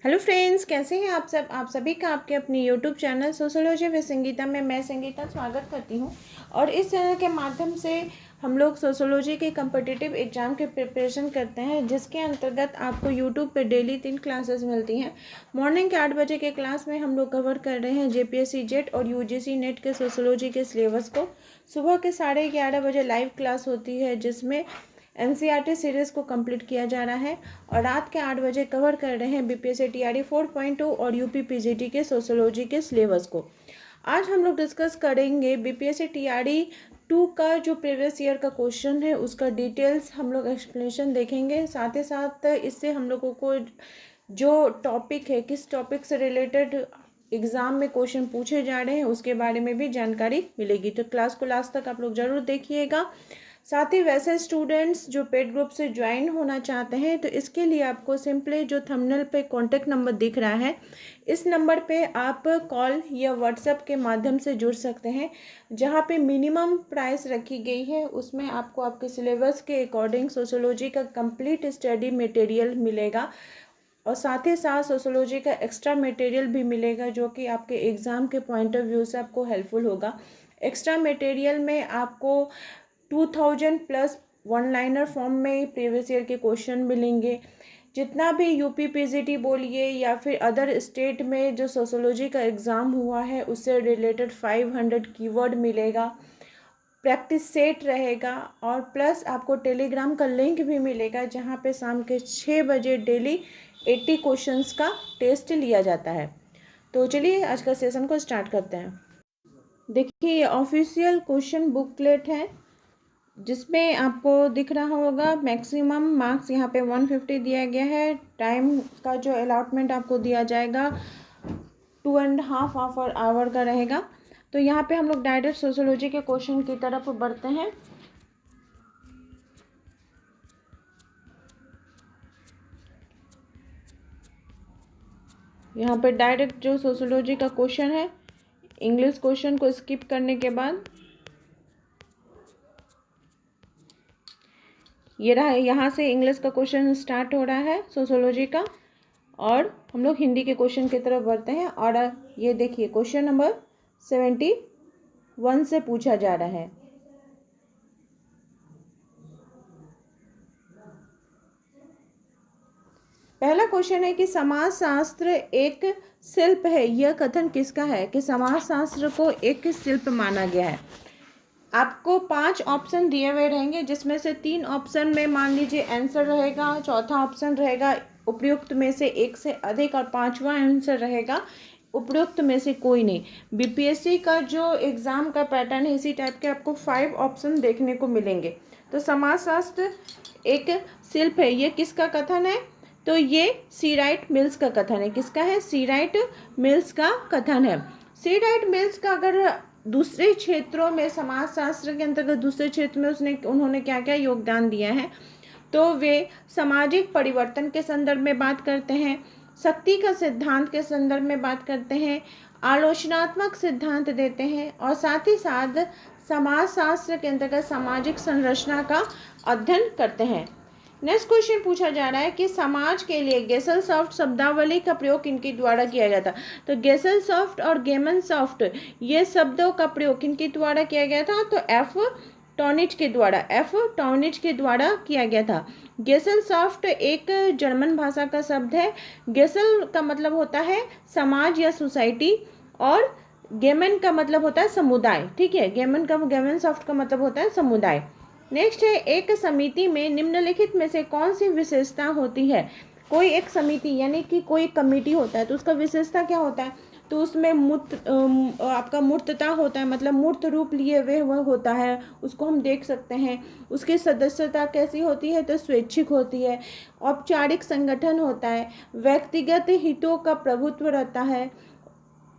Hello friends, कैसे हैं आप सब। आप सभी का आपके अपने YouTube channel sociology with Sangeeta में मैं संगीता स्वागत करती हूं। और इस चैनल के माध्यम से हम लोग सोशोलॉजी के कम्पिटिटिव एग्ज़ाम के प्रिपरेशन करते हैं, जिसके अंतर्गत आपको यूट्यूब पे डेली 3 क्लासेस मिलती हैं। मॉर्निंग के 8 बजे के क्लास में हम लोग कवर कर रहे हैं जेपीएससी जेट और यूजीसी नेट के सोशोलॉजी के सिलेबस को। सुबह के 11:30 बजे लाइव क्लास होती है, जिसमें एनसीईआरटी सीरीज़ को कंप्लीट किया जा रहा है। और रात के 8 बजे कवर कर रहे हैं बीपीएससी टीआरई 4.2 और यूपी पीजीटी के सोशोलॉजी के सिलेबस को। आज हम लोग डिस्कस करेंगे बीपीएससी टीआरई 2 का जो प्रीवियस ईयर का क्वेश्चन है उसका डिटेल्स हम लोग एक्सप्लेनेशन देखेंगे। साथ ही साथ इससे हम लोगों को जो टॉपिक है, किस टॉपिक से रिलेटेड एग्ज़ाम में क्वेश्चन पूछे जा रहे हैं उसके बारे में भी जानकारी मिलेगी। तो क्लास को लास्ट तक आप लोग ज़रूर देखिएगा। साथ ही वैसे स्टूडेंट्स जो पेड ग्रुप से ज्वाइन होना चाहते हैं तो इसके लिए आपको सिंपली जो थंबनेल पे कॉन्टेक्ट नंबर दिख रहा है, इस नंबर पे आप कॉल या व्हाट्सएप के माध्यम से जुड़ सकते हैं। जहां पे मिनिमम प्राइस रखी गई है उसमें आपको आपके सिलेबस के अकॉर्डिंग सोशोलॉजी का कंप्लीट स्टडी मटेरियल मिलेगा और साथ ही साथ सोशोलॉजी का एक्स्ट्रा मटेरियल भी मिलेगा, जो कि आपके एग्ज़ाम के पॉइंट ऑफ व्यू से आपको हेल्पफुल होगा। एक्स्ट्रा मटेरियल में आपको 2000 प्लस वन लाइनर फॉर्म में प्रीवियस ईयर के क्वेश्चन मिलेंगे। जितना भी यूपी पीजीटी बोलिए या फिर अदर स्टेट में जो सोशोलॉजी का एग्ज़ाम हुआ है उससे रिलेटेड 500 कीवर्ड मिलेगा। प्रैक्टिस सेट रहेगा और प्लस आपको टेलीग्राम का लिंक भी मिलेगा, जहाँ पे शाम के 6 बजे डेली 80 क्वेश्चंस का टेस्ट लिया जाता है। तो चलिए आज का सेशन को स्टार्ट करते हैं। देखिए, ये ऑफिशियल क्वेश्चन बुकलेट है जिसमें आपको दिख रहा होगा मैक्सिमम मार्क्स यहाँ पे 150 दिया गया है। टाइम का जो अलॉटमेंट आपको दिया जाएगा 2.5 आवर का रहेगा। तो यहाँ पे हम लोग डायरेक्ट सोशोलॉजी के क्वेश्चन की तरफ बढ़ते हैं। यहाँ पे डायरेक्ट जो सोशोलॉजी का क्वेश्चन है, इंग्लिश क्वेश्चन को स्किप करने के बाद ये रहा, यहाँ से इंग्लिश का क्वेश्चन स्टार्ट हो रहा है सोशोलॉजी का और हम लोग हिंदी के क्वेश्चन की तरफ बढ़ते हैं। और ये देखिए क्वेश्चन नंबर 71 से पूछा जा रहा है। पहला क्वेश्चन है कि समाजशास्त्र एक शिल्प है, यह कथन किसका है? कि समाजशास्त्र को एक शिल्प माना गया है। आपको 5 ऑप्शन दिए हुए रहेंगे, जिसमें से 3 ऑप्शन में मान लीजिए आंसर रहेगा, चौथा ऑप्शन रहेगा उपयुक्त में से एक से अधिक और 5वां आंसर रहेगा उपयुक्त में से कोई नहीं। बीपीएससी का जो एग्ज़ाम का पैटर्न है इसी टाइप के आपको 5 ऑप्शन देखने को मिलेंगे। तो समाजशास्त्र एक शिल्प है, ये किसका कथन है? तो ये सी राइट मिल्स का कथन है। किसका है? सी राइट मिल्स का कथन है। सी राइट मिल्स का अगर दूसरे क्षेत्रों में, समाजशास्त्र के अंतर्गत दूसरे क्षेत्र में उन्होंने क्या क्या योगदान दिया है, तो वे सामाजिक परिवर्तन के संदर्भ में बात करते हैं, शक्ति का सिद्धांत के संदर्भ में बात करते हैं, आलोचनात्मक सिद्धांत देते हैं और साथ ही साथ समाजशास्त्र के अंतर्गत सामाजिक संरचना का अध्ययन करते हैं। नेक्स्ट क्वेश्चन पूछा जा रहा है कि समाज के लिए गेसलसॉफ्ट शब्दावली का प्रयोग किनके द्वारा किया गया था? तो गेसलसॉफ्ट और गेमनसॉफ्ट ये शब्दों का प्रयोग किनके द्वारा किया गया था? तो एफ टॉनिच के द्वारा किया गया था। गेसलसॉफ्ट एक जर्मन भाषा का शब्द है। गेसल का मतलब होता है समाज या सोसाइटी और गेमन का मतलब होता है समुदाय। ठीक है, गेमनसॉफ्ट का मतलब होता है समुदाय। नेक्स्ट है, एक समिति में निम्नलिखित में से कौन सी विशेषता होती है? कोई एक समिति यानी कि कोई कमेटी होता है तो उसका विशेषता क्या होता है? तो उसमें आपका मूर्तता होता है, मतलब मूर्त रूप लिए हुए वह होता है, उसको हम देख सकते हैं। उसकी सदस्यता कैसी होती है? तो स्वैच्छिक होती है। औपचारिक संगठन होता है। व्यक्तिगत हितों का प्रभुत्व रहता है।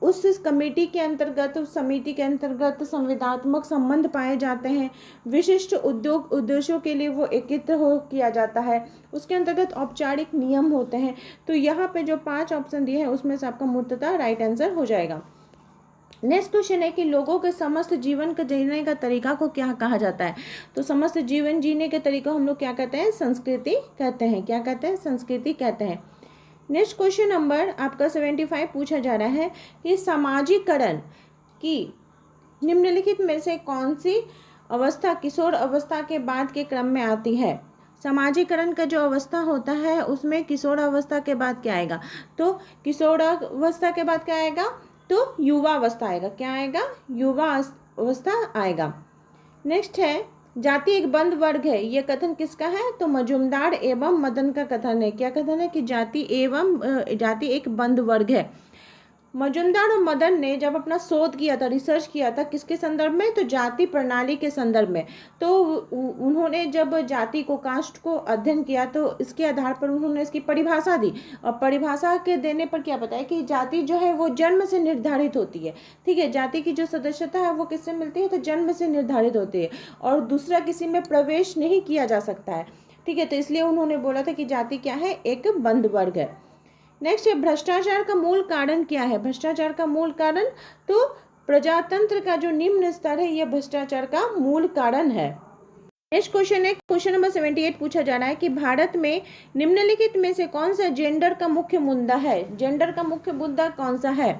उस कमेटी के अंतर्गत, उस समिति के अंतर्गत संविदात्मक संबंध पाए जाते हैं। विशिष्ट उद्योग उद्देश्यों के लिए वो एकत्र हो किया जाता है। उसके अंतर्गत औपचारिक नियम होते हैं। तो यहाँ पे जो 5 ऑप्शन दिए हैं उसमें से आपका मूर्तता राइट आंसर हो जाएगा। नेक्स्ट क्वेश्चन है कि लोगों के समस्त जीवन का जीने का तरीका को क्या कहा जाता है? तो समस्त जीवन जीने के तरीका हम लोग क्या कहते हैं? संस्कृति कहते हैं। क्या कहते हैं? संस्कृति कहते हैं। नेक्स्ट क्वेश्चन नंबर आपका 75 पूछा जा रहा है कि सामाजिकरण की निम्नलिखित में से कौन सी अवस्था किशोर अवस्था के बाद के क्रम में आती है। सामाजिकरण का जो अवस्था होता है उसमें किशोर अवस्था के बाद क्या आएगा, तो किशोर अवस्था के बाद क्या आएगा, तो युवा अवस्था आएगा। क्या आएगा, युवा अवस्था आएगा। नेक्स्ट है जाति एक बंद वर्ग है, यह कथन किसका है, तो मजुमदार एवं मदन का कथन है। क्या कथन है कि जाति एक बंद वर्ग है। मजुमदार और मदन ने जब अपना शोध किया था, रिसर्च किया था, किसके संदर्भ में, तो जाति प्रणाली के संदर्भ में। तो उन्होंने जब जाति को, कास्ट को अध्ययन किया तो इसके आधार पर उन्होंने इसकी परिभाषा दी, और परिभाषा के देने पर क्या बताया कि जाति जो है वो जन्म से निर्धारित होती है। ठीक है, जाति की जो सदस्यता है वो किससे मिलती है, तो जन्म से निर्धारित होती है, और दूसरा किसी में प्रवेश नहीं किया जा सकता है। ठीक है, तो इसलिए उन्होंने बोला था कि जाति क्या है, एक बंद वर्ग है। नेक्स्ट है भ्रष्टाचार का मूल कारण क्या है। भ्रष्टाचार का मूल कारण, तो प्रजातंत्र का जो निम्न स्तर है यह भ्रष्टाचार का मूल कारण है। नेक्स्ट क्वेश्चन है, क्वेश्चन नंबर 78 पूछा जा रहा है कि भारत में निम्नलिखित में से कौन सा जेंडर का मुख्य मुद्दा है। जेंडर का मुख्य मुद्दा कौन सा है,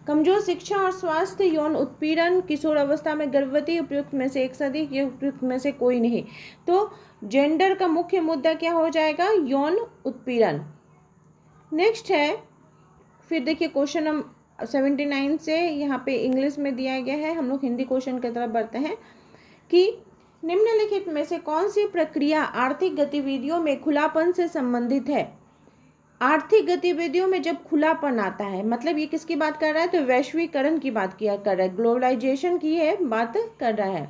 कमजोर शिक्षा और स्वास्थ्य, यौन उत्पीड़न, किशोर अवस्था में गर्भवती, उपयुक्त में से एक से अधिक, या उपयुक्त में से कोई नहीं। तो जेंडर का मुख्य मुद्दा क्या हो जाएगा, यौन उत्पीड़न। नेक्स्ट है, फिर देखिए क्वेश्चन नंबर 79 से यहाँ पे इंग्लिश में दिया गया है, हम लोग हिंदी क्वेश्चन की तरफ बढ़ते हैं कि निम्नलिखित में से कौन सी प्रक्रिया आर्थिक गतिविधियों में खुलापन से संबंधित है। आर्थिक गतिविधियों में जब खुलापन आता है, मतलब ये किसकी बात कर रहा है, तो वैश्वीकरण की बात कर रहा है, ग्लोबलाइजेशन की है बात कर रहा है।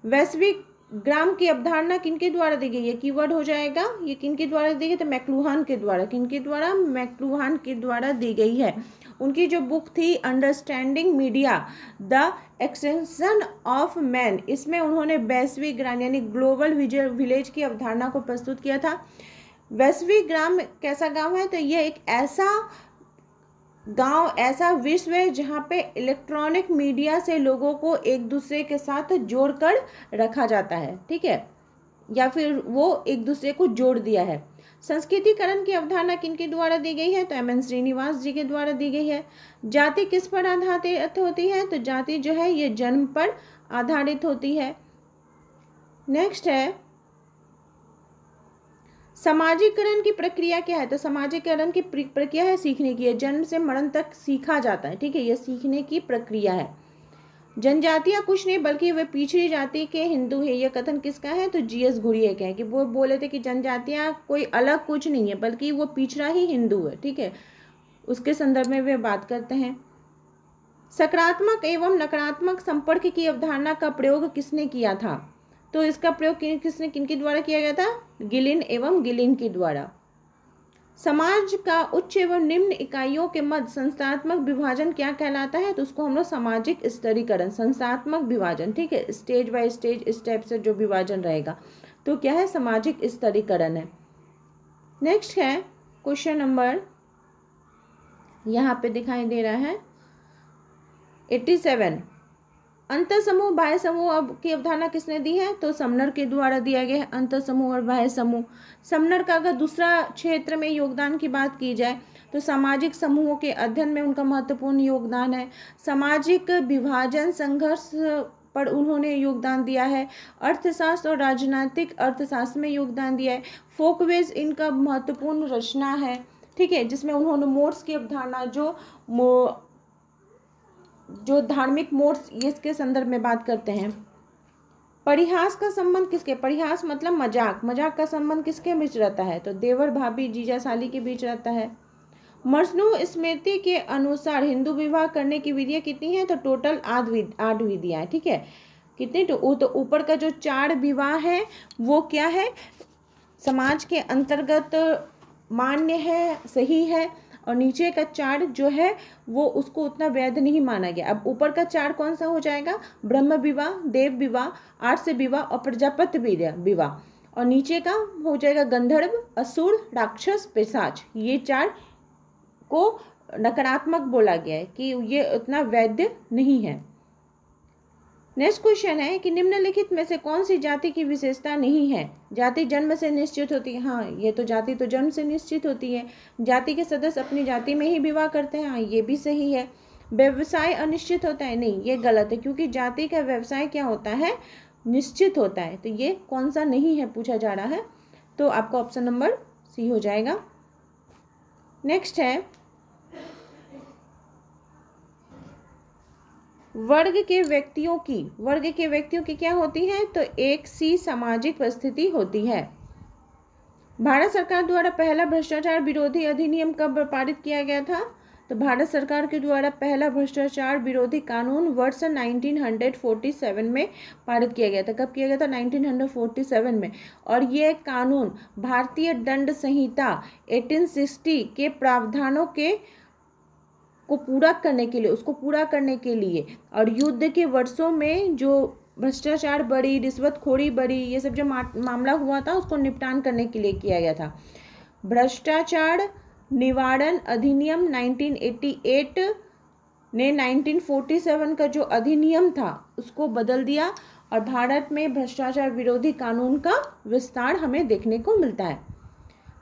वैश्विक ग्राम की अवधारणा किनके द्वारा दी गई है, कीवर्ड हो जाएगा, ये किनके द्वारा दी गई, तो मैक्लुहान के द्वारा। किनके द्वारा, मैक्लुहान के द्वारा दी गई है। उनकी जो बुक थी understanding media the extension of man, इसमें उन्होंने वैश्विक ग्राम यानी ग्लोबल विलेज की अवधारणा को प्रस्तुत किया था। वैश्विक ग्राम कैसा गांव है, तो यह एक ऐसा गांव, ऐसा विश्व है जहाँ पे इलेक्ट्रॉनिक मीडिया से लोगों को एक दूसरे के साथ जोड़कर रखा जाता है। ठीक है, या फिर वो एक दूसरे को जोड़ दिया है। संस्कृतिकरण की अवधारणा किनके द्वारा दी गई है, तो एम.एन. श्रीनिवास जी के द्वारा दी गई है। जाति किस पर आधारित होती है, तो जाति जो है ये जन्म पर आधारित होती है। नेक्स्ट है सामाजिकरण की प्रक्रिया क्या है, तो सामाजिकरण की प्रक्रिया है सीखने की है, जन्म से मरण तक सीखा जाता है। ठीक है, यह सीखने की प्रक्रिया है। जनजातियां कुछ नहीं बल्कि वे पिछड़ी जाति के हिंदू है, यह कथन किसका है, तो जी.एस. घुरिये का है, कि वो बोले थे कि जनजातियां कोई अलग कुछ नहीं है बल्कि वो पिछड़ा ही हिंदू है। ठीक है, उसके संदर्भ में वे बात करते हैं। सकारात्मक एवं नकारात्मक संपर्क की अवधारणा का प्रयोग किसने किया था, तो इसका प्रयोग किसने, किनके द्वारा किया गया था, गिलिन एवं गिलिन के द्वारा। समाज का उच्च एवं निम्न इकाइयों के मध्य संस्थात्मक विभाजन क्या कहलाता है, तो उसको हम लोग सामाजिक स्तरीकरण, संस्थात्मक विभाजन। ठीक है, स्टेज बाय स्टेज, स्टेप से जो विभाजन रहेगा, तो क्या है, सामाजिक स्तरीकरण है। नेक्स्ट है क्वेश्चन नंबर यहाँ पे दिखाई दे रहा है 87, अंतर समूह बाह्य समूह अब की अवधारणा किसने दी है, तो समनर के द्वारा दिया गया है, अंतर समूह और बाह्य समूह। समनर का अगर दूसरा क्षेत्र में योगदान की बात की जाए तो सामाजिक समूहों के अध्ययन में उनका महत्वपूर्ण योगदान है। सामाजिक विभाजन संघर्ष पर उन्होंने योगदान दिया है। अर्थशास्त्र और राजनीतिक अर्थशास्त्र में योगदान दिया है। फोकवेज इनका महत्वपूर्ण रचना है। ठीक है, जिसमें उन्होंने मोड्स की अवधारणा, जो धार्मिक मोड्स, ये इसके संदर्भ में बात करते हैं। परिहास का संबंध किसके, परिहास मतलब मजाक, मजाक का संबंध किसके बीच रहता है, तो देवर भाभी जीजा साली के बीच रहता है। मनुस्मृति के अनुसार हिंदू विवाह करने की विधियां कितनी है, तो टोटल 8 विधियां। ठीक है, कितनी, तो ऊपर का जो 4 विवाह है वो क्या है, समाज के अंतर्गत मान्य है, सही है, और नीचे का 4 जो है वो उसको उतना वैध नहीं माना गया। अब ऊपर का 4 कौन सा हो जाएगा, ब्रह्म विवाह, देव विवाह, आर्य विवाह और प्रजापति विवाह, और नीचे का हो जाएगा गंधर्व, असुर, राक्षस, पिशाच। ये 4 को नकारात्मक बोला गया है कि ये उतना वैध नहीं है। नेक्स्ट क्वेश्चन है कि निम्नलिखित में से कौन सी जाति की विशेषता नहीं है। जाति जन्म से निश्चित होती है, हाँ ये तो जाति तो जन्म से निश्चित होती है। जाति के सदस्य अपनी जाति में ही विवाह करते हैं, हाँ ये भी सही है। व्यवसाय अनिश्चित होता है, नहीं ये गलत है, क्योंकि जाति का व्यवसाय क्या होता है, निश्चित होता है। तो ये कौन सा नहीं है पूछा जा रहा है, तो आपका ऑप्शन नंबर सी हो जाएगा। नेक्स्ट है वर्ग के व्यक्तियों की क्या होती है, तो एक सी सामाजिक परिस्थिति होती है। भारत सरकार द्वारा पहला भ्रष्टाचार विरोधी अधिनियम कब पारित किया गया था, तो भारत सरकार के द्वारा पहला भ्रष्टाचार विरोधी कानून वर्ष 1947 में पारित किया गया था। कब किया गया था, 1947 में। और ये कानून भारतीय दंड संहिता 1860 के प्रावधानों को पूरा करने के लिए, उसको पूरा करने के लिए, और युद्ध के वर्षों में जो भ्रष्टाचार बढ़ी, रिश्वतखोरी बढ़ी, ये सब जो मामला हुआ था उसको निपटान करने के लिए किया गया था। भ्रष्टाचार निवारण अधिनियम 1988 ने 1947 का जो अधिनियम था उसको बदल दिया, और भारत में भ्रष्टाचार विरोधी कानून का विस्तार हमें देखने को मिलता है।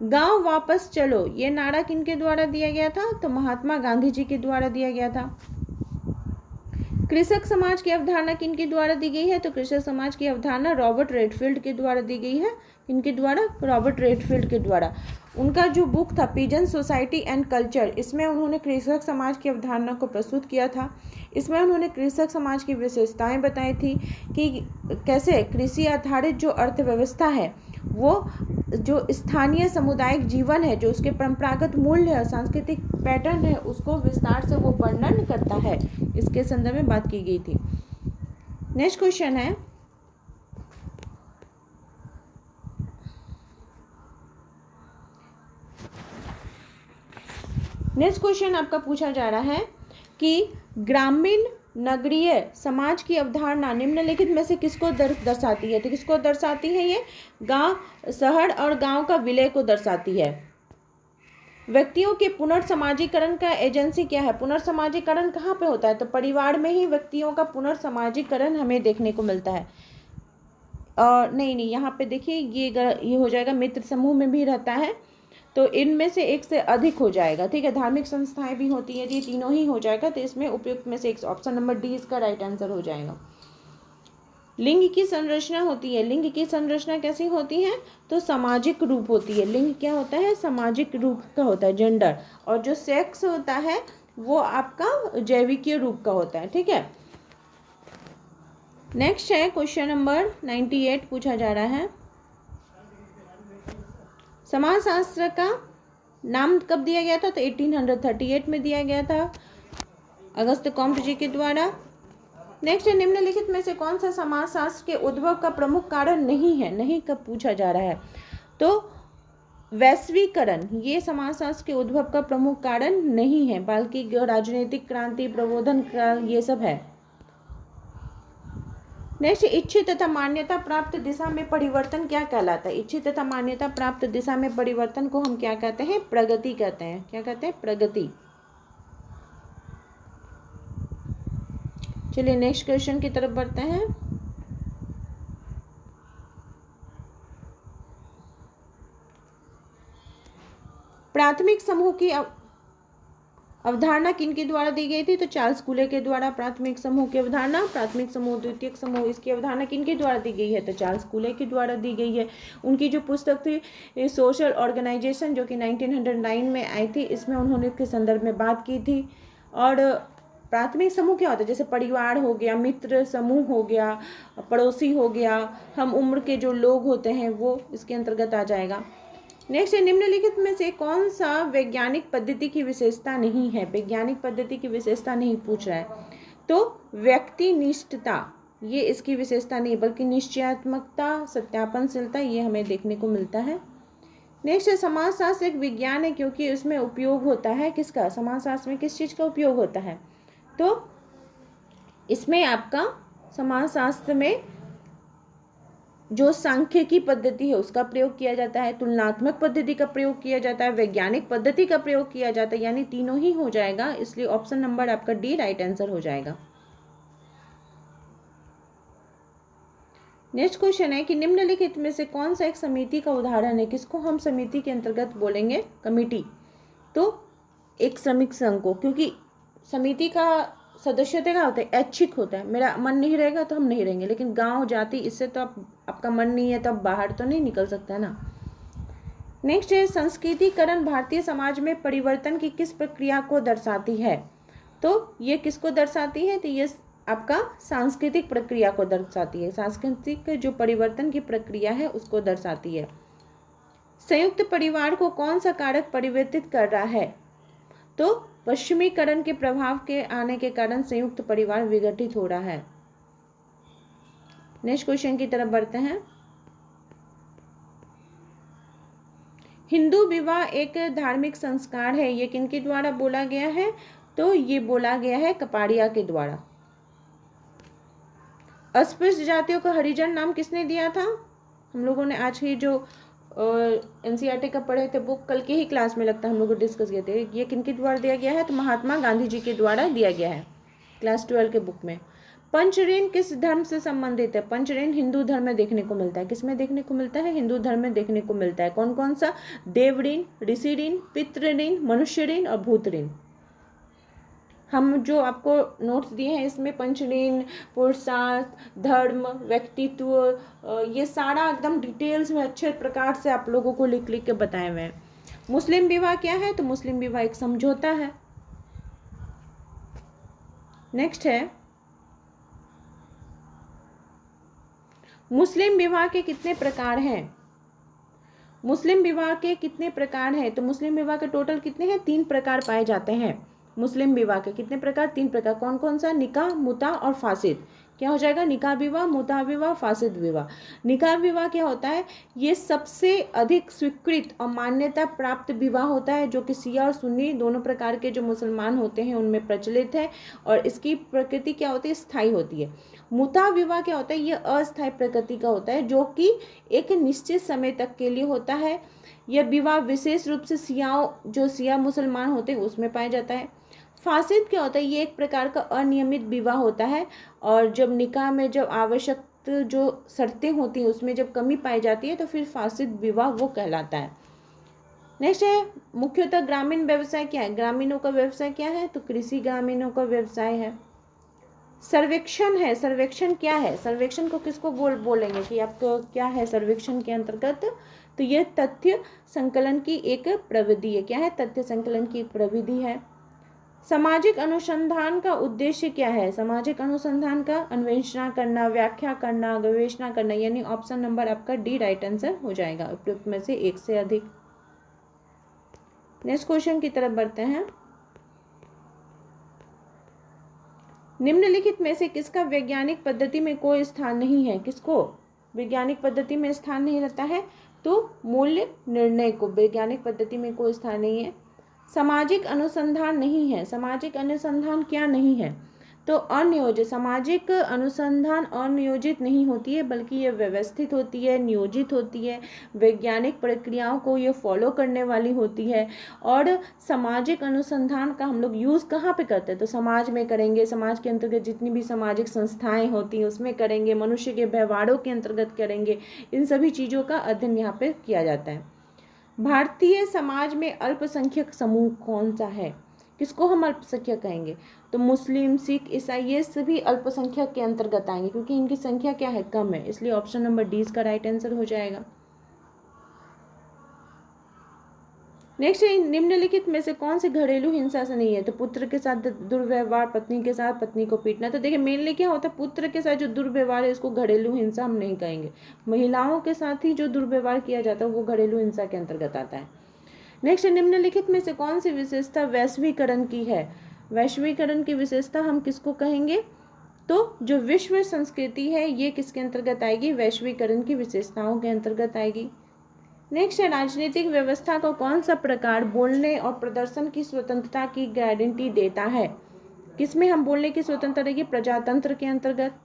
गांव वापस चलो, ये नारा किनके द्वारा दिया गया था, तो महात्मा गांधी जी के द्वारा दिया गया था। कृषक समाज की अवधारणा किनके द्वारा दी गई है, तो कृषक समाज की अवधारणा रॉबर्ट रेडफील्ड के द्वारा दी गई है। किनके द्वारा, रॉबर्ट रेडफील्ड के द्वारा। उनका जो बुक था पिजन सोसाइटी एंड कल्चर, इसमें उन्होंने कृषक समाज की अवधारणा को प्रस्तुत किया था। इसमें उन्होंने कृषक समाज की विशेषताएं बताई थी कि कैसे कृषि आधारित जो अर्थव्यवस्था है वो जो स्थानीय सामुदायिक जीवन है, जो उसके परंपरागत मूल्य है, सांस्कृतिक पैटर्न है, उसको विस्तार से वो वर्णन करता है। इसके संदर्भ में बात की गई थी। नेक्स्ट क्वेश्चन है आपका पूछा जा रहा है कि ग्रामीण नगरीय समाज की अवधारणा निम्नलिखित में से किसको दर्शाती है, तो किसको दर्शाती है, ये गांव, शहर और गांव का विलय को दर्शाती है। व्यक्तियों के पुनर्समाजीकरण का एजेंसी क्या है, पुनर्समाजीकरण कहाँ पे होता है, तो परिवार में ही व्यक्तियों का पुनर्समाजीकरण हमें देखने को मिलता है। और नहीं यहाँ पे देखिए ये हो जाएगा, मित्र समूह में भी रहता है, तो इनमें से एक से अधिक हो जाएगा, ठीक है। धार्मिक संस्थाएं भी होती है, ये तीनों ही हो जाएगा, तो इसमें उपयुक्त में से एक, ऑप्शन नंबर डी इसका राइट आंसर हो जाएगा। लिंग की संरचना होती है, लिंग की संरचना कैसी होती है, तो सामाजिक रूप होती है। लिंग क्या होता है, सामाजिक रूप का होता है, जेंडर। और जो सेक्स होता है वो आपका जैविकीय रूप का होता है, ठीक है। नेक्स्ट है क्वेश्चन नंबर 98 पूछा जा रहा है, समाजशास्त्र का नाम कब दिया गया था, तो 1838 में दिया गया था, अगस्त कॉम्ट जी के द्वारा। नेक्स्ट है निम्नलिखित में से कौन सा समाजशास्त्र के उद्भव का प्रमुख कारण नहीं है, नहीं कब पूछा जा रहा है, तो वैश्वीकरण ये समाजशास्त्र के उद्भव का प्रमुख कारण नहीं है, बल्कि राजनीतिक क्रांति, प्रबोधन काल, ये सब है। नेक्स्ट, इच्छित तथा मान्यता प्राप्त दिशा में परिवर्तन क्या कहलाता है, इच्छित तथा मान्यता प्राप्त दिशा में परिवर्तन को हम क्या कहते हैं, प्रगति कहते हैं। क्या कहते हैं, प्रगति। चलिए नेक्स्ट क्वेश्चन की तरफ बढ़ते हैं। प्राथमिक समूह की अवधारणा किनके द्वारा दी गई थी, तो चार्ल्स कूले के द्वारा प्राथमिक समूह की अवधारणा, प्राथमिक समूह, द्वितीयक समूह, इसकी अवधारणा किनके द्वारा दी गई है, तो चार्ल्स कूले के द्वारा दी गई है। उनकी जो पुस्तक थी सोशल ऑर्गेनाइजेशन, जो कि 1909 में आई थी, इसमें उन्होंने के संदर्भ में बात की थी। और प्राथमिक समूह क्या होता है, जैसे परिवार हो गया, मित्र समूह हो गया, पड़ोसी हो गया, हम उम्र के जो लोग होते हैं वो इसके अंतर्गत आ जाएगा। नेक्स्ट है निम्नलिखित में से कौन सा वैज्ञानिक पद्धति की विशेषता नहीं है, वैज्ञानिक पद्धति की विशेषता नहीं पूछ रहा है, तो व्यक्तिनिष्ठता ये इसकी विशेषता नहीं, बल्कि निश्चयात्मकता, सत्यापनशीलता ये हमें देखने को मिलता है। नेक्स्ट है समाजशास्त्र एक विज्ञान है क्योंकि उसमें उपयोग होता है किसका, समाजशास्त्र में किस चीज़ का उपयोग होता है, तो इसमें आपका समाजशास्त्र में जो सांख्यिकी पद्धति है उसका प्रयोग किया जाता है, तुलनात्मक पद्धति का प्रयोग किया जाता है, वैज्ञानिक पद्धति का प्रयोग किया जाता है, यानी तीनों ही हो जाएगा, इसलिए ऑप्शन नंबर आपका डी राइट आंसर हो जाएगा। नेक्स्ट क्वेश्चन है कि निम्नलिखित में से कौन सा एक समिति का उदाहरण है। किसको हम समिति के अंतर्गत बोलेंगे? कमिटी। तो एक श्रमिक संघ को, क्योंकि समिति का सदस्यता क्या होता है? ऐच्छिक होता है। मेरा मन नहीं रहेगा तो हम नहीं रहेंगे, लेकिन गांव जाति इससे तो आपका मन नहीं है तो आप बाहर तो नहीं निकल सकता है ना। नेक्स्ट है संस्कृतिकरण भारतीय समाज में परिवर्तन की किस प्रक्रिया को दर्शाती है। तो ये किसको दर्शाती है? तो ये आपका सांस्कृतिक प्रक्रिया को दर्शाती है। सांस्कृतिक जो परिवर्तन की प्रक्रिया है उसको दर्शाती है। संयुक्त परिवार को कौन सा कारक परिवर्तित कर रहा है? तो पश्चिमीकरण के प्रभाव के आने के कारण संयुक्त परिवार विघटित हो रहा है। नेक्स्ट क्वेश्चन की तरफ बढ़ते हैं। हिंदू विवाह एक धार्मिक संस्कार है, ये किनके द्वारा बोला गया है? तो ये बोला गया है कपाड़िया के द्वारा। अस्पृश्य जातियों को हरिजन नाम किसने दिया था? हम लोगों ने आज ही जो एनसीईआरटी का पढ़े थे बुक, कल के ही क्लास में लगता है हम लोग डिस्कस किए थे। ये किनके द्वारा दिया गया है? तो महात्मा गांधी जी के द्वारा दिया गया है, क्लास 12 के बुक में। पंचऋण किस धर्म से संबंधित है? पंचऋण हिंदू धर्म में देखने को मिलता है। किसमें देखने को मिलता है? हिंदू धर्म में देखने को मिलता है। कौन कौन सा? देव ऋण, ऋषि ऋण, पितृ ऋण, मनुष्य ऋण और भूत ऋण। हम जो आपको नोट्स दिए हैं इसमें पंचऋण, पुरुषार्थ, धर्म, व्यक्तित्व, ये सारा एकदम डिटेल्स में अच्छे प्रकार से आप लोगों को लिख लिख के बताए हुए हैं। मुस्लिम विवाह क्या है? तो मुस्लिम विवाह एक समझौता है। नेक्स्ट है मुस्लिम विवाह के कितने प्रकार हैं? मुस्लिम विवाह के कितने प्रकार हैं? तो मुस्लिम विवाह के टोटल कितने हैं? 3 प्रकार पाए जाते हैं। मुस्लिम विवाह के कितने प्रकार? 3 प्रकार। कौन कौन सा? निकाह, मुता और फासिद। क्या हो जाएगा? निकाह विवाह, मुता विवाह, फासिद विवाह। निकाह विवाह क्या होता है? ये सबसे अधिक स्वीकृत और मान्यता प्राप्त विवाह होता है, जो कि शिया और सुन्नी दोनों प्रकार के जो मुसलमान होते हैं उनमें प्रचलित है, और इसकी प्रकृति क्या होती है? स्थायी होती है। मुता विवाह क्या होता है? ये अस्थायी प्रकृति का होता है, जो कि एक निश्चित समय तक के लिए होता है। यह विवाह विशेष रूप से शिया मुसलमान होते हैं उसमें पाया जाता है। फासिद क्या होता है? ये एक प्रकार का अनियमित विवाह होता है, और जब निकाह में जब आवश्यक जो शर्तें होती हैं उसमें जब कमी पाई जाती है तो फिर फासिद विवाह वो कहलाता है। नेक्स्ट है मुख्यतः ग्रामीण व्यवसाय क्या है? ग्रामीणों का व्यवसाय क्या है? तो कृषि ग्रामीणों का व्यवसाय है। सर्वेक्षण है। सर्वेक्षण क्या है? सर्वेक्षण को किसको बोलेंगे कि आपको क्या है सर्वेक्षण के अंतर्गत? तो ये तथ्य संकलन की एक प्रविधि है। क्या है? तथ्य संकलन की एक प्रविधि है। सामाजिक अनुसंधान का उद्देश्य क्या है? सामाजिक अनुसंधान का अन्वेषण करना, व्याख्या करना, गवेषणा करना, यानी ऑप्शन नंबर आपका डी राइट आंसर हो जाएगा, उपयुक्त में से एक से अधिक। नेक्स्ट क्वेश्चन की तरफ बढ़ते हैं। निम्नलिखित में से किसका वैज्ञानिक पद्धति में कोई स्थान नहीं है? किसको वैज्ञानिक पद्धति में स्थान नहीं रहता है? तो मूल्य निर्णय को वैज्ञानिक पद्धति में कोई स्थान नहीं है। सामाजिक अनुसंधान नहीं है। सामाजिक अनुसंधान क्या नहीं है? तो अनियोजित। सामाजिक अनुसंधान अनियोजित नहीं होती है, बल्कि ये व्यवस्थित होती है, नियोजित होती है, वैज्ञानिक प्रक्रियाओं को ये फॉलो करने वाली होती है। और सामाजिक अनुसंधान का हम लोग यूज़ कहाँ पे करते हैं? तो समाज में करेंगे, समाज के अंतर्गत जितनी भी सामाजिक संस्थाएं होती हैं उसमें करेंगे, मनुष्य के व्यवहारों के अंतर्गत करेंगे। इन सभी चीज़ों का अध्ययन यहाँ पे किया जाता है। भारतीय समाज में अल्पसंख्यक समूह कौन सा है? किसको हम अल्पसंख्यक कहेंगे? तो मुस्लिम, सिख, ईसाई, ये सभी अल्पसंख्यक के अंतर्गत आएंगे, क्योंकि इनकी संख्या क्या है? कम है, इसलिए ऑप्शन नंबर डी इसका राइट आंसर हो जाएगा। नेक्स्ट है निम्नलिखित में से कौन सी घरेलू हिंसा से नहीं है? तो पुत्र के साथ दुर्व्यवहार, पत्नी के साथ पत्नी को पीटना। तो देखिए मेनली क्या होता है, पुत्र के साथ जो दुर्व्यवहार है इसको घरेलू हिंसा हम नहीं कहेंगे। महिलाओं के साथ ही जो दुर्व्यवहार किया जाता है वो घरेलू हिंसा के अंतर्गत आता है। नेक्स्ट निम्नलिखित में से कौन सी विशेषता वैश्वीकरण की है? वैश्वीकरण की विशेषता हम किसको कहेंगे? तो जो विश्व संस्कृति है ये किसके अंतर्गत आएगी? वैश्वीकरण की विशेषताओं के अंतर्गत आएगी। नेक्स्ट है राजनीतिक व्यवस्था को कौन सा प्रकार बोलने और प्रदर्शन की स्वतंत्रता की गारंटी देता है? किसमें हम बोलने की स्वतंत्रता रहेगी? प्रजातंत्र के अंतर्गत।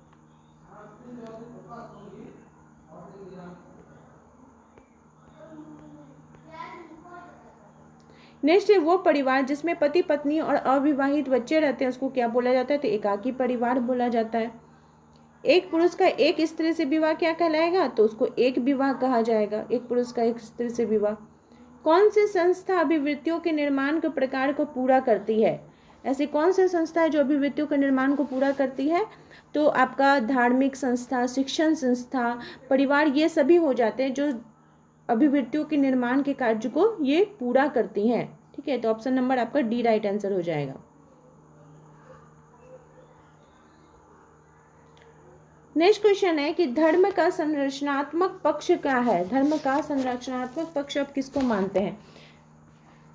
नेक्स्ट है वो परिवार जिसमें पति पत्नी और अविवाहित बच्चे रहते हैं उसको क्या बोला जाता है? तो एकाकी परिवार बोला जाता है। एक पुरुष का एक स्त्री से विवाह क्या कहलाएगा? तो उसको एक विवाह कहा जाएगा, एक पुरुष का एक स्त्री से विवाह। कौन सी संस्था अभिवृत्तियों के निर्माण के प्रकार को पूरा करती है? ऐसी कौन सी संस्था है जो अभिवृत्तियों के निर्माण को पूरा करती है? तो आपका धार्मिक संस्था, शिक्षण संस्था, परिवार, ये सभी हो जाते हैं जो अभिवृत्तियों के निर्माण के कार्य को ये पूरा करती हैं। ठीक है, तो ऑप्शन नंबर आपका डी राइट आंसर हो जाएगा। नेक्स्ट क्वेश्चन है कि धर्म का संरचनात्मक पक्ष क्या है? धर्म का संरचनात्मक पक्ष आप किसको मानते हैं?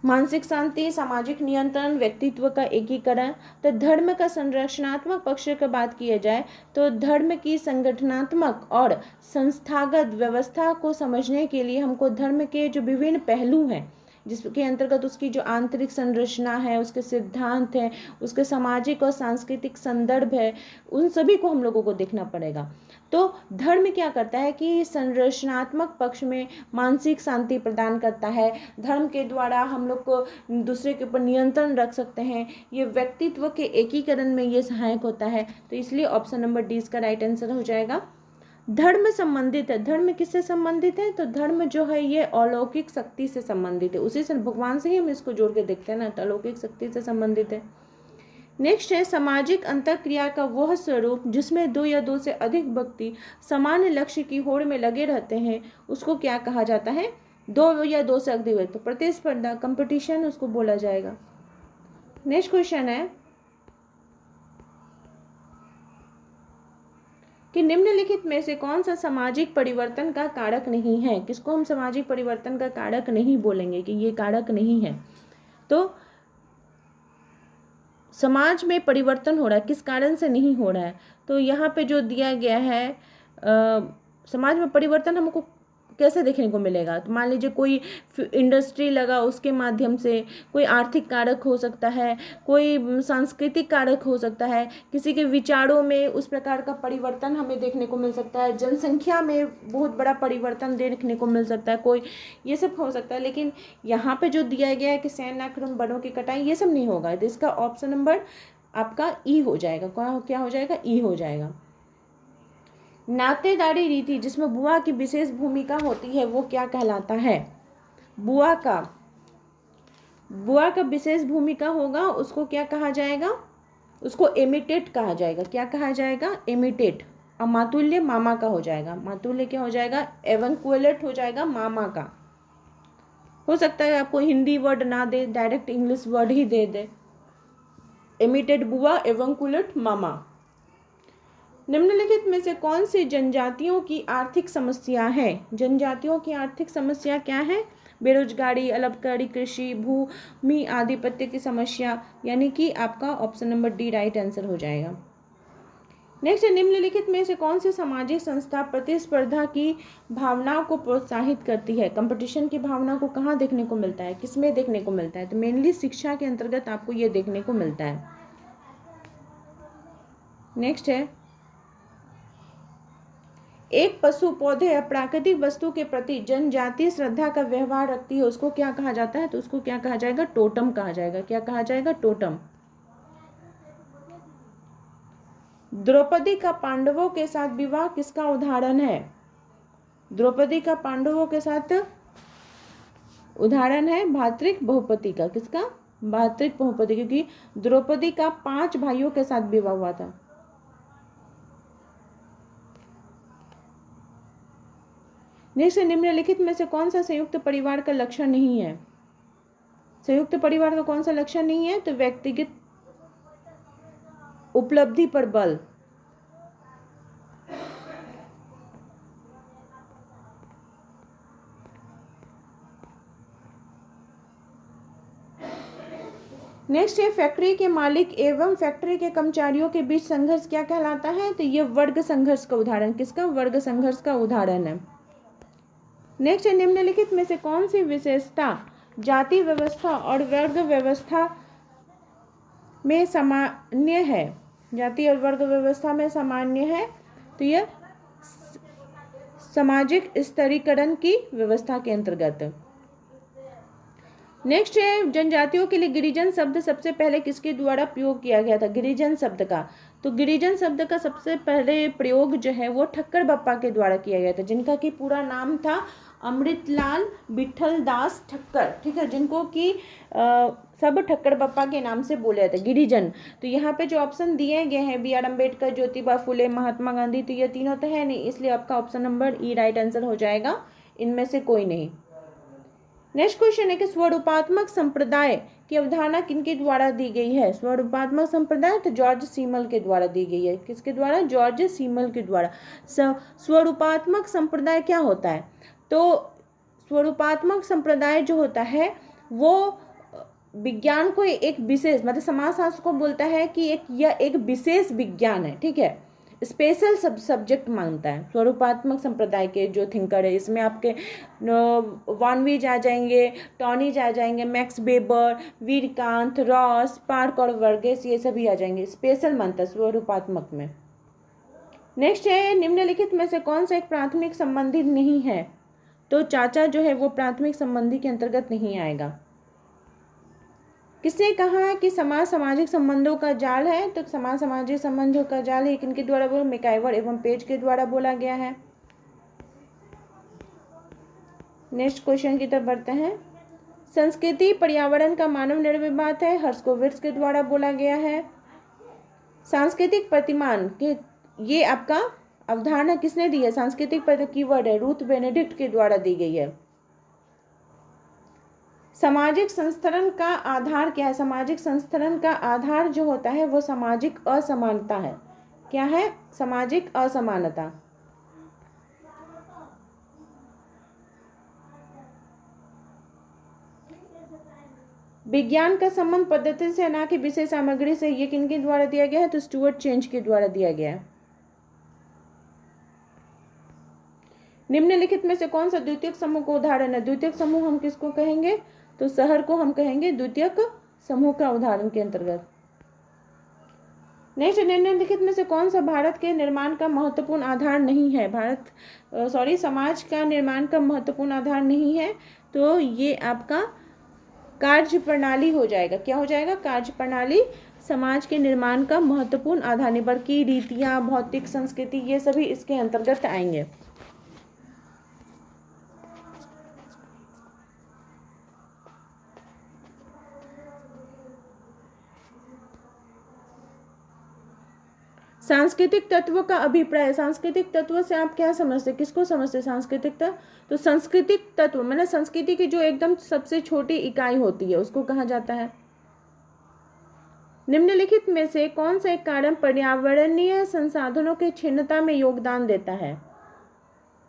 मानसिक शांति, सामाजिक नियंत्रण, व्यक्तित्व का एकीकरण। तो धर्म का संरचनात्मक पक्ष की बात किया जाए तो धर्म की संगठनात्मक और संस्थागत व्यवस्था को समझने के लिए हमको धर्म के जो विभिन्न पहलू हैं, जिसके अंतर्गत उसकी जो आंतरिक संरचना है, उसके सिद्धांत हैं, उसके सामाजिक और सांस्कृतिक संदर्भ है, उन सभी को हम लोगों को देखना पड़ेगा। तो धर्म क्या करता है कि संरचनात्मक पक्ष में मानसिक शांति प्रदान करता है। धर्म के द्वारा हम लोग को दूसरे के ऊपर नियंत्रण रख सकते हैं। ये व्यक्तित्व के एकीकरण में ये सहायक होता है। तो इसलिए ऑप्शन नंबर डी इसका राइट आंसर हो जाएगा। धर्म संबंधित है। धर्म किससे संबंधित है? तो धर्म जो है ये अलौकिक शक्ति से संबंधित है। उसी से भगवान से ही हम इसको जोड़ के देखते हैं ना, तो अलौकिक शक्ति से संबंधित है। नेक्स्ट है सामाजिक अंतःक्रिया का वह स्वरूप जिसमें दो या दो से अधिक व्यक्ति समान लक्ष्य की होड़ में लगे रहते हैं, उसको क्या कहा जाता है? दो या दो से अधिक व्यक्ति, प्रतिस्पर्धा, कंपटीशन उसको बोला जाएगा। नेक्स्ट क्वेश्चन है कि निम्नलिखित में से कौन सा सामाजिक परिवर्तन का कारक नहीं है? किसको हम सामाजिक परिवर्तन का कारक नहीं बोलेंगे कि ये कारक नहीं है? तो समाज में परिवर्तन हो रहा है, किस कारण से नहीं हो रहा है? तो यहाँ पे जो दिया गया है समाज में परिवर्तन हमको कैसे देखने को मिलेगा? तो मान लीजिए कोई इंडस्ट्री लगा, उसके माध्यम से कोई आर्थिक कारक हो सकता है, कोई सांस्कृतिक कारक हो सकता है, किसी के विचारों में उस प्रकार का परिवर्तन हमें देखने को मिल सकता है, जनसंख्या में बहुत बड़ा परिवर्तन देखने को मिल सकता है, कोई ये सब हो सकता है। लेकिन यहाँ पे जो दिया गया है कि सैन्याक्रमण, वनों की कटाई, ये सब नहीं होगा। तो इसका ऑप्शन नंबर आपका ई हो जाएगा। क्या हो जाएगा? ई हो जाएगा। नातेदारी रीति जिसमें बुआ की विशेष भूमिका होती है वो क्या कहलाता है? बुआ का विशेष भूमिका होगा, उसको क्या कहा जाएगा? उसको इमिटेट कहा जाएगा। क्या कहा जाएगा? इमिटेट। और मातुल्य मामा का हो जाएगा। मातुल्य क्या हो जाएगा? एवंक्युलेट हो जाएगा मामा का। हो सकता है आपको हिंदी वर्ड ना दे, डायरेक्ट इंग्लिश वर्ड ही दे दे। इमिटेट बुआ, एवंक्युलेट मामा। निम्नलिखित में से कौन सी जनजातियों की आर्थिक समस्या है? जनजातियों की आर्थिक समस्या क्या है? बेरोजगारी, अलपकारी कृषि, भूमि आधिपत्य की समस्या, यानी कि आपका option number D right answer हो जाएगा। नेक्स्ट, निम्नलिखित में से कौन सी सामाजिक संस्था प्रतिस्पर्धा की भावना को प्रोत्साहित करती है? कंपटीशन की भावना को कहाँ देखने को मिलता है, किसमें देखने को मिलता है? तो मेनली शिक्षा के अंतर्गत आपको ये देखने को मिलता है। नेक्स्ट है, एक पशु, पौधे या प्राकृतिक वस्तु के प्रति जनजातीय श्रद्धा का व्यवहार रखती है, उसको क्या कहा जाता है? तो उसको क्या कहा जाएगा? टोटम कहा जाएगा। क्या कहा जाएगा? टोटम। द्रौपदी का पांडवों के साथ विवाह किसका उदाहरण है? द्रौपदी का पांडवों के साथ उदाहरण है भातृक बहुपति का। किसका? भातृक बहुपति, क्योंकि द्रौपदी का 5 भाइयों के साथ विवाह हुआ था। नेक्स्ट, निम्नलिखित में से कौन सा संयुक्त परिवार का लक्षण नहीं है? संयुक्त परिवार का कौन सा लक्षण नहीं है? तो व्यक्तिगत उपलब्धि पर बल। नेक्स्ट है, फैक्ट्री के मालिक एवं फैक्ट्री के कर्मचारियों के बीच संघर्ष क्या कहलाता है? तो ये वर्ग संघर्ष का उदाहरण। किसका? वर्ग संघर्ष का उदाहरण है। नेक्स्ट है, निम्नलिखित में से कौन सी विशेषता जाति व्यवस्था और वर्ग व्यवस्था में सामान्य है? जाति और वर्ग व्यवस्था में सामान्य है। तो यह सामाजिक स्तरीकरण की व्यवस्था के अंतर्गत। नेक्स्ट है जनजातियों के लिए गिरिजन शब्द सबसे पहले किसके द्वारा प्रयोग किया गया था? गिरिजन शब्द का, तो गिरिजन शब्द का सबसे पहले प्रयोग जो है वो ठक्कर बप्पा के द्वारा किया गया था, जिनका कि पूरा नाम था अमृतलाल विठल दास ठक्कर, ठीक है, जिनको कि सब ठक्कर बप्पा के नाम से बोले जाते गिरिजन। तो यहाँ पे जो ऑप्शन दिए गए हैं बी आर अम्बेडकर, ज्योतिबा फुले, महात्मा गांधी, तो ये तीनों तो है नहीं, इसलिए आपका ऑप्शन नंबर ई राइट आंसर हो जाएगा, इनमें से कोई नहीं। नेक्स्ट क्वेश्चन है कि स्वरूपात्मक संप्रदाय की अवधारणा किनके द्वारा दी गई है? स्वरूपात्मक संप्रदाय तो जॉर्ज सीमल के द्वारा दी गई है। किसके द्वारा? जॉर्ज सीमल के द्वारा। स्वरूपात्मक संप्रदाय क्या होता है? तो स्वरूपात्मक संप्रदाय जो होता है वो विज्ञान को एक विशेष, मतलब समाजशास्त्र को बोलता है कि यह एक विशेष विज्ञान है, ठीक है, स्पेशल सब्जेक्ट मानता है। स्वरूपात्मक संप्रदाय के जो थिंकर है, इसमें आपके वानवीज आ जाएंगे, टॉनीज आ जाएंगे, मैक्स वेबर, वीरकांत, रॉस, पार्क और वर्गेस, ये सभी आ जाएंगे, स्पेशल मानता है स्वरूपात्मक में। नेक्स्ट है निम्नलिखित में से कौन सा एक प्राथमिक संबंधी नहीं है? तो चाचा जो है वो प्राथमिक संबंधी के अंतर्गत नहीं आएगा। किसने कहा है कि समाज सामाजिक संबंधों का जाल है? तो समाज सामाजिक संबंधों का जाल है किनके द्वारा बोला? मैकाइवर एवं पेज के द्वारा बोला गया है। नेक्स्ट क्वेश्चन की तरफ बढ़ते हैं। संस्कृति पर्यावरण का मानव निर्मित है, हर्स्कोविट्ज के द्वारा बोला गया है। सांस्कृतिक प्रतिमान के ये आपका अवधारणा किसने दी है? सांस्कृतिक कीवर्ड है, रूथ बेनेडिक्ट के द्वारा दी गई है। सामाजिक संस्तरण का आधार क्या है? सामाजिक संस्तरण का आधार जो होता है वो सामाजिक असमानता है। क्या है? सामाजिक असमानता। विज्ञान का संबंध पद्धति से ना कि विषय सामग्री से, ये किनके द्वारा दिया गया है? तो स्टुअर्ट चेंज के द्वारा दिया गया है। निम्नलिखित में से कौन सा द्वितीयक समूह का उदाहरण है? द्वितीयक समूह हम किसको कहेंगे? तो शहर को हम कहेंगे द्वितीयक समूह का उदाहरण के अंतर्गत। नेक्स्ट, निम्नलिखित में से कौन सा भारत के निर्माण का महत्वपूर्ण आधार नहीं है? समाज का निर्माण का महत्वपूर्ण आधार नहीं है, तो ये आपका कार्य प्रणाली हो जाएगा। क्या हो जाएगा? कार्य प्रणाली समाज के निर्माण का महत्वपूर्ण आधार नहीं, बल्कि रीतियां, भौतिक संस्कृति, ये सभी इसके अंतर्गत आएंगे। सांस्कृतिक तत्व का अभिप्राय। सांस्कृतिक तत्व से आप क्या समझते? किसको समझते सांस्कृतिक तत्व? तो सांस्कृतिक तत्व मतलब संस्कृति की जो एकदम सबसे छोटी इकाई होती है उसको कहा जाता है। निम्नलिखित में से कौन सा एक कारण पर्यावरणीय संसाधनों के क्षीणता में योगदान देता है?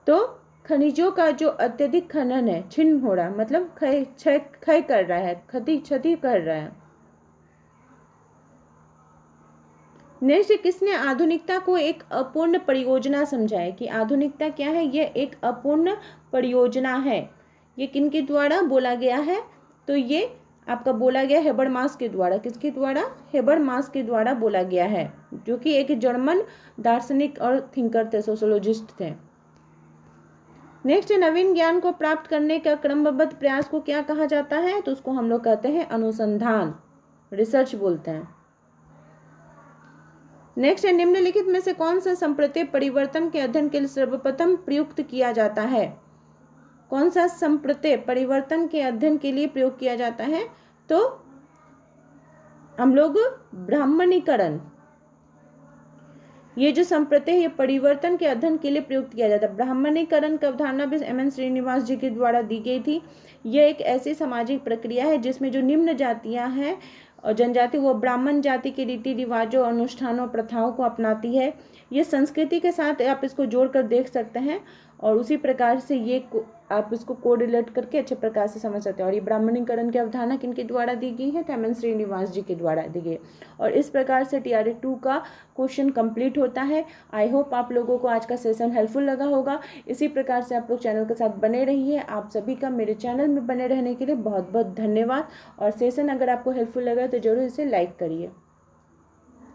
तो खनिजों का जो अत्यधिक खनन है, छिन्न हो रहा, मतलब क्षय कर रहा है, क्षति कर रहा है। नेक्स्ट, किसने आधुनिकता को एक अपूर्ण परियोजना समझा है? कि आधुनिकता क्या है? ये एक अपूर्ण परियोजना है। ये किनके द्वारा बोला गया है? तो ये आपका बोला गया हेबरमास के द्वारा। किसके द्वारा? हेबरमास के द्वारा बोला गया है, जो कि एक जर्मन दार्शनिक और थिंकर थे, सोशोलॉजिस्ट थे। नेक्स्ट, नवीन ज्ञान को प्राप्त करने का क्रमबद्ध प्रयास को क्या कहा जाता है? तो उसको हम लोग कहते हैं अनुसंधान, रिसर्च बोलते हैं। नेक्स्ट है, निम्नलिखित में से कौन सा संप्रत्यय परिवर्तन के अध्ययन के लिए सर्वप्रथम प्रयुक्त किया जाता है? कौन सा संप्रत्यय परिवर्तन के अध्ययन के लिए प्रयोग किया जाता है? तो हम लोग ब्राह्मणीकरण, ये जो संप्रत्यय है ये परिवर्तन के अध्ययन के लिए प्रयुक्त किया जाता है। ब्राह्मणीकरण का अवधारणा भी एम.एन. श्रीनिवास जी के द्वारा दी गई थी। यह एक ऐसी सामाजिक प्रक्रिया है जिसमें जो निम्न जातियां हैं और जनजाति वो ब्राह्मण जाति के रीति रिवाजों, अनुष्ठानों, प्रथाओं को अपनाती है। ये संस्कृति के साथ आप इसको जोड़कर देख सकते हैं और उसी प्रकार से ये आप इसको कोरिलेट करके अच्छे प्रकार से समझ सकते हैं। और ये ब्राह्मणीकरण की अवधारणा किनके द्वारा दी गई है? तो एम.एन. श्रीनिवास जी के द्वारा दी गई। और इस प्रकार से TRA 2 का क्वेश्चन कंप्लीट होता है। आई होप आप लोगों को आज का सेशन हेल्पफुल लगा होगा। इसी प्रकार से आप लोग चैनल के साथ बने रहिए। आप सभी का मेरे चैनल में बने रहने के लिए बहुत बहुत धन्यवाद। और सेशन अगर आपको हेल्पफुल लगा तो जरूर इसे लाइक करिए।